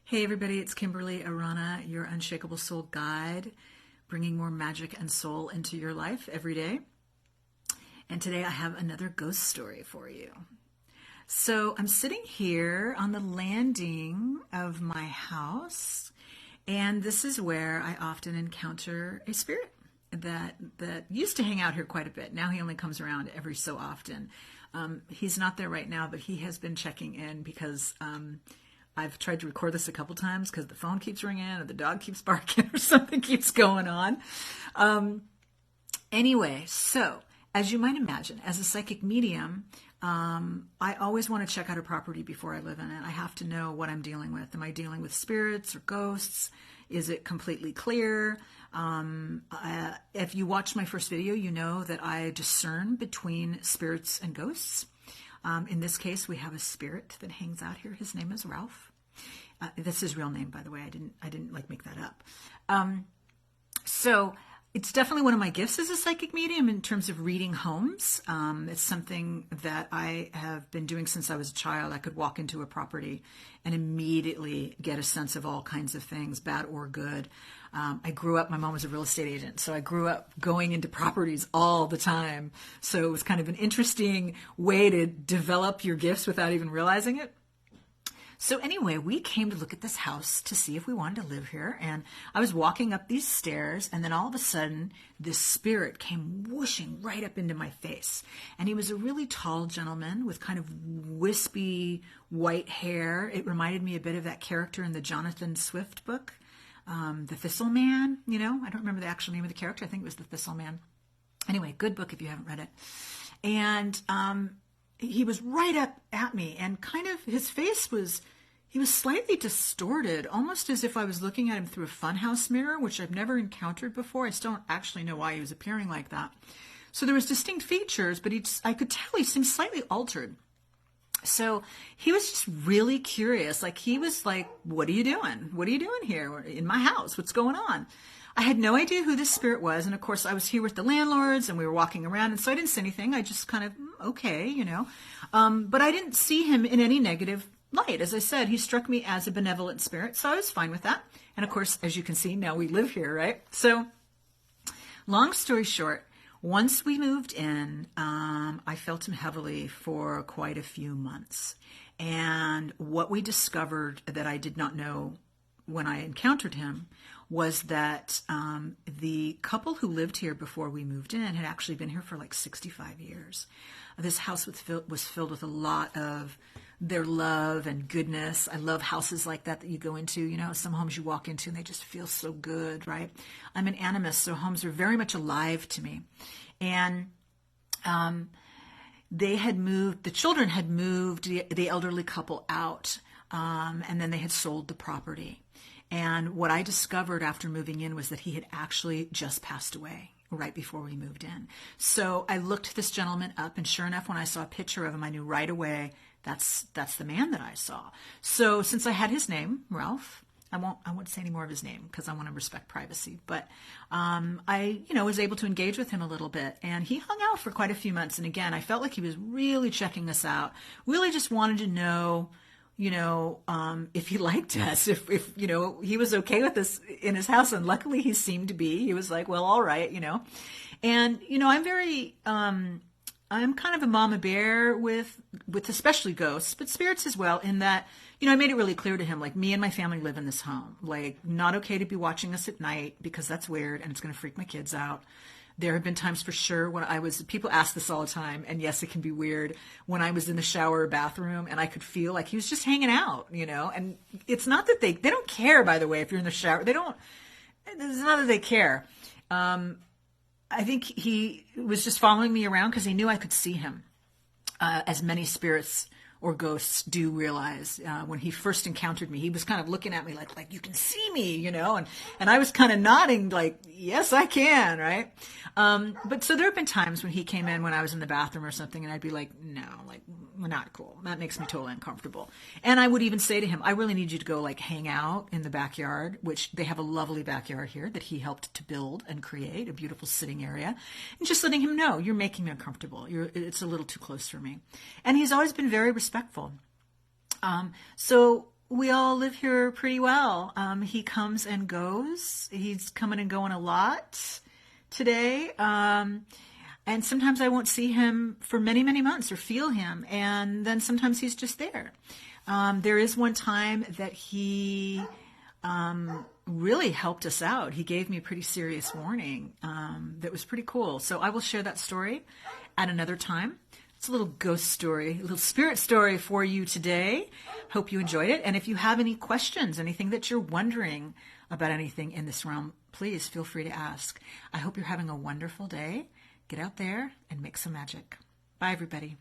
Hey everybody, it's Kimberly Arana, your Unshakable Soul Guide, bringing more magic and soul into your life every day. And today I have another ghost story for you. So I'm sitting here on the landing of my house, and this is where I often encounter a spirit that used to hang out here quite a bit. Now he only comes around every so often. He's not there right now, but he has been checking in because I've tried to record this a couple times because the phone keeps ringing or the dog keeps barking or something keeps going on. Anyway, so as you might imagine, as a psychic medium, I always want to check out a property before I live in it. I have to know what I'm dealing with. Am I dealing with spirits or ghosts? Is it completely clear? If you watched my first video, you know that I discern between spirits and ghosts. In this case, we have a spirit that hangs out here. His name is Ralph. That's his real name, by the way. I didn't like make that up. So it's definitely one of my gifts as a psychic medium in terms of reading homes. It's something that I have been doing since I was a child. I could walk into a property and immediately get a sense of all kinds of things, bad or good. I grew up, my mom was a real estate agent, so I grew up going into properties all the time. So it was kind of an interesting way to develop your gifts without even realizing it. So anyway, we came to look at this house to see if we wanted to live here. And I was walking up these stairs, and then all of a sudden, this spirit came whooshing right up into my face. And he was a really tall gentleman with kind of wispy white hair. It reminded me a bit of that character in the Jonathan Swift book, The Thistle Man. You know, I don't remember the actual name of the character. I think it was The Thistle Man. Anyway, good book if you haven't read it. And he was right up at me, and kind of his face was, he was slightly distorted, almost as if I was looking at him through a funhouse mirror, which I've never encountered before. I still don't actually know why he was appearing like that. So there was distinct features, but I could tell he seemed slightly altered. So he was just really curious. Like, he was like, what are you doing? What are you doing here in my house? What's going on? I had no idea who this spirit was. And of course, I was here with the landlords and we were walking around. And so I didn't say anything. I just kind of, okay, you know. But I didn't see him in any negative light. As I said, he struck me as a benevolent spirit. So I was fine with that. And of course, as you can see, now we live here, right? So long story short, once we moved in, I felt him heavily for quite a few months. And what we discovered that I did not know when I encountered him was that the couple who lived here before we moved in had actually been here for like 65 years. This house was filled with a lot of their love and goodness. I love houses like that you go into. You know, some homes you walk into and they just feel so good, right? I'm an animist, so homes are very much alive to me. And they had moved, the children had moved the elderly couple out, and then they had sold the property. And what I discovered after moving in was that he had actually just passed away right before we moved in. So I looked this gentleman up, and sure enough, when I saw a picture of him, I knew right away that's the man that I saw. So since I had his name, Ralph, I won't say any more of his name because I want to respect privacy. But I, was able to engage with him a little bit, and he hung out for quite a few months. And again, I felt like he was really checking us out. Really, just wanted to know, if he liked us, if he was okay with us in his house. And luckily he seemed to be. He was like, well, all right, And, I'm very, I'm kind of a mama bear with especially ghosts, but spirits as well, in that, I made it really clear to him, like, me and my family live in this home. Like, not okay to be watching us at night because that's weird and it's going to freak my kids out. There have been times for sure when people ask this all the time, and yes, it can be weird, when I was in the shower or bathroom and I could feel like he was just hanging out, and it's not that they don't care, by the way, if you're in the shower. It's not that they care. I think he was just following me around because he knew I could see him, as many spirits or ghosts do realize. When he first encountered me, he was kind of looking at me like you can see me, and I was kind of nodding like, yes, I can, right? But so there have been times when he came in when I was in the bathroom or something, and I'd be like, no, like, not cool. That makes me totally uncomfortable. And I would even say to him, I really need you to go like hang out in the backyard, which they have a lovely backyard here that he helped to build and create, a beautiful sitting area. And just letting him know, you're making me uncomfortable. It's a little too close for me. And he's always been very respectful. So we all live here pretty well. He comes and goes. He's coming and going a lot today. And sometimes I won't see him for many, many months or feel him. And then sometimes he's just there. There is one time that he really helped us out. He gave me a pretty serious warning that was pretty cool. So I will share that story at another time. It's a little ghost story, a little spirit story for you today. Hope you enjoyed it. And if you have any questions, anything that you're wondering about anything in this realm, please feel free to ask. I hope you're having a wonderful day. Get out there and make some magic. Bye, everybody.